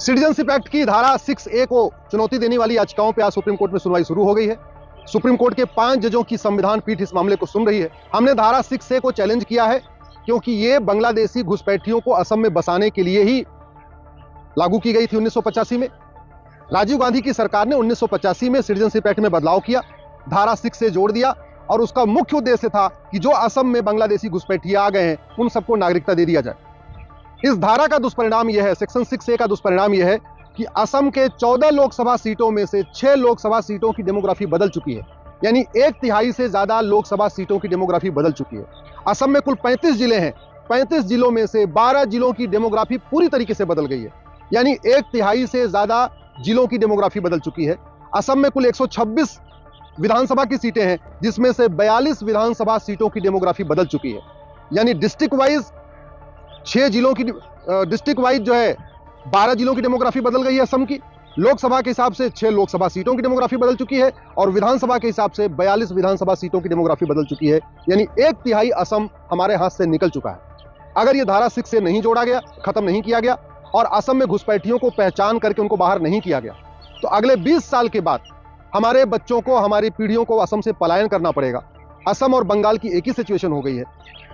Citizenship act की धारा 6A को चुनौती देने वाली याचिकाओं पर आज सुप्रीम कोर्ट में सुनवाई शुरू हो गई है। सुप्रीम कोर्ट के 5 जजों की संविधान पीठ इस मामले को सुन रही है। हमने धारा 6A को चैलेंज किया है क्योंकि ये बांग्लादेशी घुसपैठियों को असम में बसाने के लिए ही लागू की गई थी 1985 में। राजीव गांधी की सरकार ने 1985 में सिटीजनशिप एक्ट में बदलाव किया, धारा 6A जोड़ दिया और उसका मुख्य उद्देश्य था कि जो असम में बांग्लादेशी घुसपैठिए आ गए हैं उन सबको नागरिकता दे दिया जाए। इस धारा का दुष्परिणाम यह है, सेक्शन 6A का दुष्परिणाम यह है कि असम के 14 लोकसभा सीटों में से 6 लोकसभा सीटों की डेमोग्राफी बदल चुकी है, यानी 1/3 से ज्यादा लोकसभा सीटों की डेमोग्राफी बदल चुकी है। असम में कुल 35 जिले हैं, 35 जिलों में से 12 जिलों की डेमोग्राफी पूरी तरीके से बदल गई है, यानी 1/3 से ज्यादा जिलों की डेमोग्राफी बदल चुकी है। असम में कुल 126 विधानसभा की सीटें हैं, जिसमें से 42 विधानसभा सीटों की डेमोग्राफी बदल चुकी है, यानी डिस्ट्रिक्ट वाइज 6 जिलों की डिस्ट्रिक्ट वाइज जो है 12 जिलों की डेमोग्राफी बदल गई है असम की। लोकसभा के हिसाब से 6 लोकसभा सीटों की डेमोग्राफी बदल चुकी है और विधानसभा के हिसाब से 42 विधानसभा सीटों की डेमोग्राफी बदल चुकी है, यानी 1/3 असम हमारे हाथ से निकल चुका है। अगर यह धारा 6 से नहीं जोड़ा गया, खत्म नहीं किया गया और असम में घुसपैठियों को पहचान करके उनको बाहर नहीं किया गया, तो अगले 20 साल के बाद हमारे बच्चों को, हमारी पीढ़ियों को असम से पलायन करना पड़ेगा। असम और बंगाल की एक ही सिचुएशन हो गई है।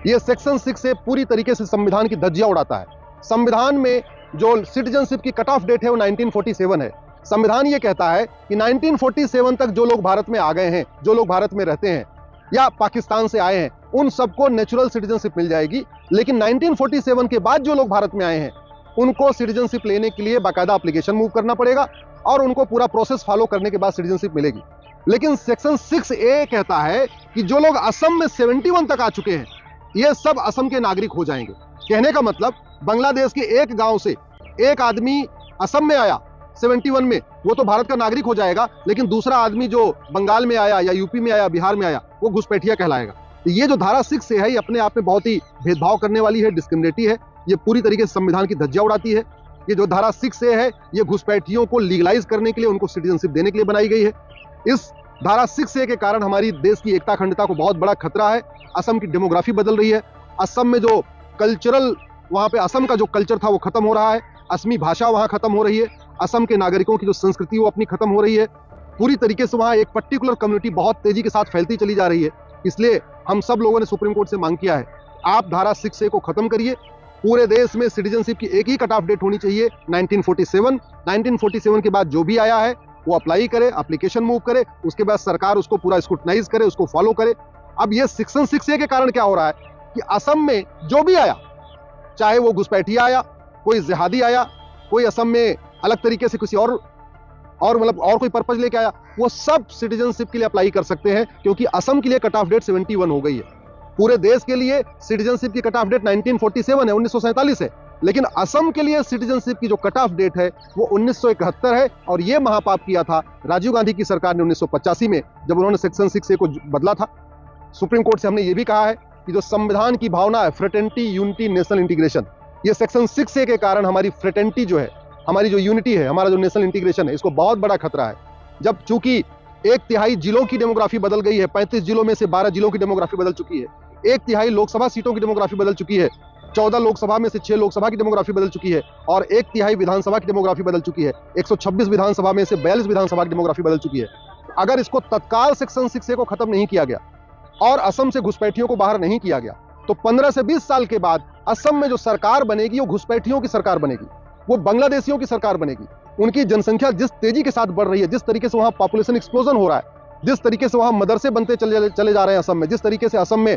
यह सेक्शन 6 से पूरी तरीके से संविधान की धज्जियां उड़ाता है। संविधान में जो सिटीजनशिप की कट ऑफ डेट है वो 1947 है। संविधान ये कहता है कि 1947 तक जो लोग भारत में आ गए हैं, जो लोग भारत में रहते हैं या पाकिस्तान से आए हैं, उन सबको नेचुरल सिटीजनशिप मिल जाएगी। लेकिन 1947 के बाद जो लोग भारत में आए हैं उनको सिटीजनशिप लेने के लिए बाकायदा एप्लीकेशन मूव करना पड़ेगा और उनको पूरा प्रोसेस फॉलो करने के बाद सिटीजनशिप मिलेगी। लेकिन सेक्शन 6A कहता है कि जो लोग असम में 71 तक आ चुके हैं ये सब असम के नागरिक हो जाएंगे। कहने का मतलब बांग्लादेश के एक गांव से एक आदमी असम में आया 71 में, वो तो भारत का नागरिक हो जाएगा, लेकिन दूसरा आदमी जो बंगाल में आया या यूपी में आया, बिहार में आया, वो घुसपैठिया कहलाएगा। तो ये जो धारा 6 है ये अपने आप में बहुत ही भेदभाव करने वाली है, डिस्क्रिमिनेटिव है। ये पूरी तरीके से संविधान की धज्जियां उड़ाती है। ये जो धारा 6A है ये घुसपैठियों को लीगलाइज करने के लिए, उनको सिटीजनशिप देने के लिए बनाई गई है। इस धारा 6A के कारण हमारी देश की एकता अखंडता को बहुत बड़ा खतरा है। असम की डेमोग्राफी बदल रही है। असम में जो कल्चरल, वहां पे असम का जो कल्चर था वो खत्म हो रहा है। असमी भाषा वहां खत्म हो रही है। असम के नागरिकों की जो संस्कृति वो अपनी खत्म हो रही है। पूरी तरीके से वहां एक पर्टिकुलर कम्युनिटी बहुत तेजी के साथ फैलती चली जा रही है। इसलिए हम सब लोगों ने सुप्रीम कोर्ट से मांग किया है, आप धारा 6A को खत्म करिए। पूरे देश में सिटीजनशिप की एक ही कट ऑफ डेट होनी चाहिए, 1947। 1947 के बाद जो भी आया है वो अप्लाई करे, एप्लीकेशन मूव करे, उसके बाद सरकार उसको पूरा स्क्रूटनाइज करे, उसको फॉलो करे। अब ये सेक्शन 6A के कारण क्या हो रहा है कि असम में जो भी आया, चाहे वो घुसपैठिया आया, कोई जिहादी आया, कोई असम में अलग तरीके से किसी और मतलब और कोई पर्पज लेके आया, वो सब सिटीजनशिप के लिए अप्लाई कर सकते हैं, क्योंकि असम के लिए कट ऑफ डेट 71 हो गई है। पूरे देश के लिए सिटीजनशिप की कट ऑफ डेट 1947 है, 1947 है, लेकिन असम के लिए सिटीजनशिप की जो कट ऑफ डेट है वो 1971 है। और ये महापाप किया था राजीव गांधी की सरकार ने 1985 में, जब उन्होंने सेक्शन 6A को बदला था। सुप्रीम कोर्ट से हमने ये भी कहा है कि जो संविधान की भावना है, फ्रेटर्निटी, यूनिटी, नेशनल इंटीग्रेशन, ये सेक्शन 6A के कारण हमारी फ्रेटर्निटी जो है, हमारी जो यूनिटी है, हमारा जो नेशनल इंटीग्रेशन है, इसको बहुत बड़ा खतरा है। जब चूंकि 1/3 जिलों की डेमोग्राफी बदल गई है, 35 जिलों में से 12 जिलों की डेमोग्राफी बदल चुकी है, 1/3 लोकसभा सीटों की डेमोग्राफी बदल चुकी है, 14 लोकसभा में से 6 लोकसभा की डेमोग्राफी बदल चुकी है और 1/3 विधानसभा की डेमोग्राफी बदल चुकी है, 126 विधानसभा में से 42 विधानसभा की डेमोग्राफी बदल चुकी है। अगर इसको तत्काल सेक्शन 6A को खत्म नहीं किया गया और असम से घुसपैठियों को बाहर नहीं किया गया, तो 15 से 20 साल के बाद असम में जो सरकार बनेगी वो घुसपैठियों की सरकार बनेगी, वो बांग्लादेशियों की सरकार बनेगी। उनकी जनसंख्या जिस तेजी के साथ बढ़ रही है, जिस तरीके से वहां पॉपुलेशन एक्सप्लोजन हो रहा है, जिस तरीके से वहां मदरसे बनते चले जा रहे हैं असम में, जिस तरीके से असम में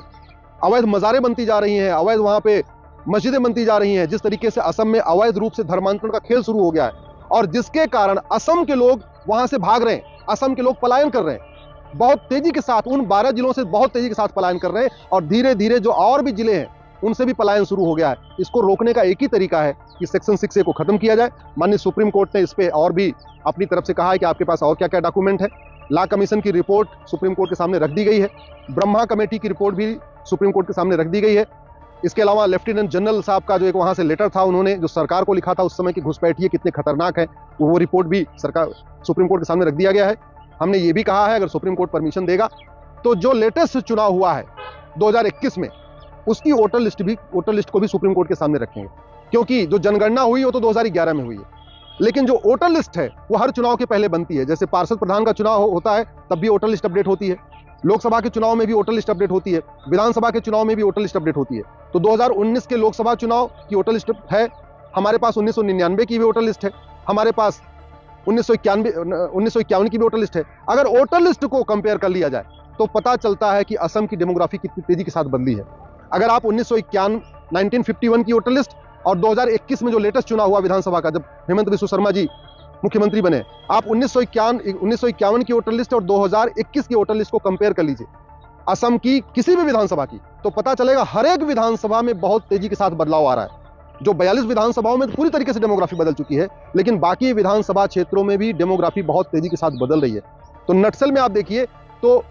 अवैध मज़ारें बनती जा रही हैं, अवैध वहां पे मस्जिदें बनती जा रही हैं, जिस तरीके से असम में अवैध रूप से धर्मांतरण का खेल शुरू हो गया है, और जिसके कारण असम के लोग वहां से भाग रहे हैं, असम के लोग पलायन कर रहे हैं बहुत तेजी के साथ, उन 12 जिलों से बहुत तेजी के साथ पलायन कर रहे हैं, और धीरे धीरे जो और भी जिले हैं उनसे भी पलायन शुरू हो गया है। इसको रोकने का एक ही तरीका है कि सेक्शन 6A को खत्म किया जाए। माननीय सुप्रीम कोर्ट ने इस पे और भी अपनी तरफ से कहा है कि आपके पास और क्या क्या डॉक्यूमेंट है। लॉ कमीशन की रिपोर्ट सुप्रीम कोर्ट के सामने रख दी गई है, ब्रह्मा कमेटी की रिपोर्ट भी सुप्रीम कोर्ट के सामने रख दी गई है। इसके अलावा लेफ्टिनेंट जनरल साहब का जो एक वहां से लेटर था, उन्होंने जो सरकार को लिखा था उस समय की घुसपैठिए कितने खतरनाक है, वो रिपोर्ट भी सरकार सुप्रीम कोर्ट के सामने रख दिया गया है। हमने ये भी कहा है अगर सुप्रीम कोर्ट परमिशन देगा तो जो लेटेस्ट चुनाव हुआ है 2021 में, उसकी वोटर लिस्ट को भी सुप्रीम कोर्ट के सामने रखेंगे, क्योंकि जो जनगणना हुई वो तो 2011 में हुई है, लेकिन जो वोटर लिस्ट है वो हर चुनाव के पहले बनती है। जैसे पार्षद प्रधान का चुनाव होता है तब भी वोटर लिस्ट अपडेट होती है, लोकसभा के चुनाव में भी वोटर लिस्ट अपडेट होती है, विधानसभा के चुनाव में भी वोटर लिस्ट अपडेट होती है। तो 2019 के लोकसभा चुनाव की वोटर लिस्ट है हमारे पास, 1999 की भी वोटर लिस्ट है हमारे पास, 1951 की भी वोटर लिस्ट है। अगर वोटर लिस्ट को कंपेयर कर लिया जाए तो पता चलता है कि असम की डेमोग्राफी कितनी तेजी के साथ बदली है। अगर आप 1951 की वोटर लिस्ट और 2021 में जो लेटेस्ट चुनाव हुआ विधानसभा का, जब हेमंत बिस्व शर्मा जी मुख्यमंत्री बने, आप 1951 की वोटर लिस्ट और 2021 की वोटर लिस्ट को कंपेयर कर लीजिए असम की किसी भी विधानसभा की, तो पता चलेगा हर एक विधानसभा में बहुत तेजी के साथ बदलाव आ रहा है। जो 42 विधानसभाओं में पूरी तरीके से डेमोग्राफी बदल चुकी है, लेकिन बाकी विधानसभा क्षेत्रों में भी डेमोग्राफी बहुत तेजी के साथ बदल रही है। तो नक्सल में आप देखिए तो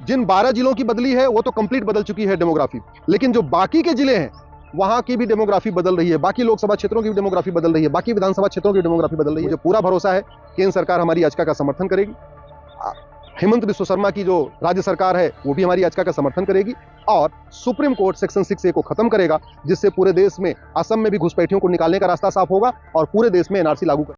जिन 12 जिलों की बदली है वो तो कंप्लीट बदल चुकी है डेमोग्राफी, लेकिन जो बाकी के जिले हैं वहां की भी डेमोग्राफी बदल रही है, बाकी लोकसभा क्षेत्रों की भी डेमोग्राफी बदल रही है, बाकी विधानसभा क्षेत्रों की डेमोग्राफी बदल रही है। मुझे पूरा भरोसा है केंद्र सरकार हमारी याचिका का समर्थन करेगी, हेमंत बिस्व शर्मा की जो राज्य सरकार है वो भी हमारी याचिका का समर्थन करेगी और सुप्रीम कोर्ट सेक्शन 6A को खत्म करेगा, जिससे पूरे देश में, असम में भी घुसपैठियों को निकालने का रास्ता साफ होगा और पूरे देश में एनआरसी लागू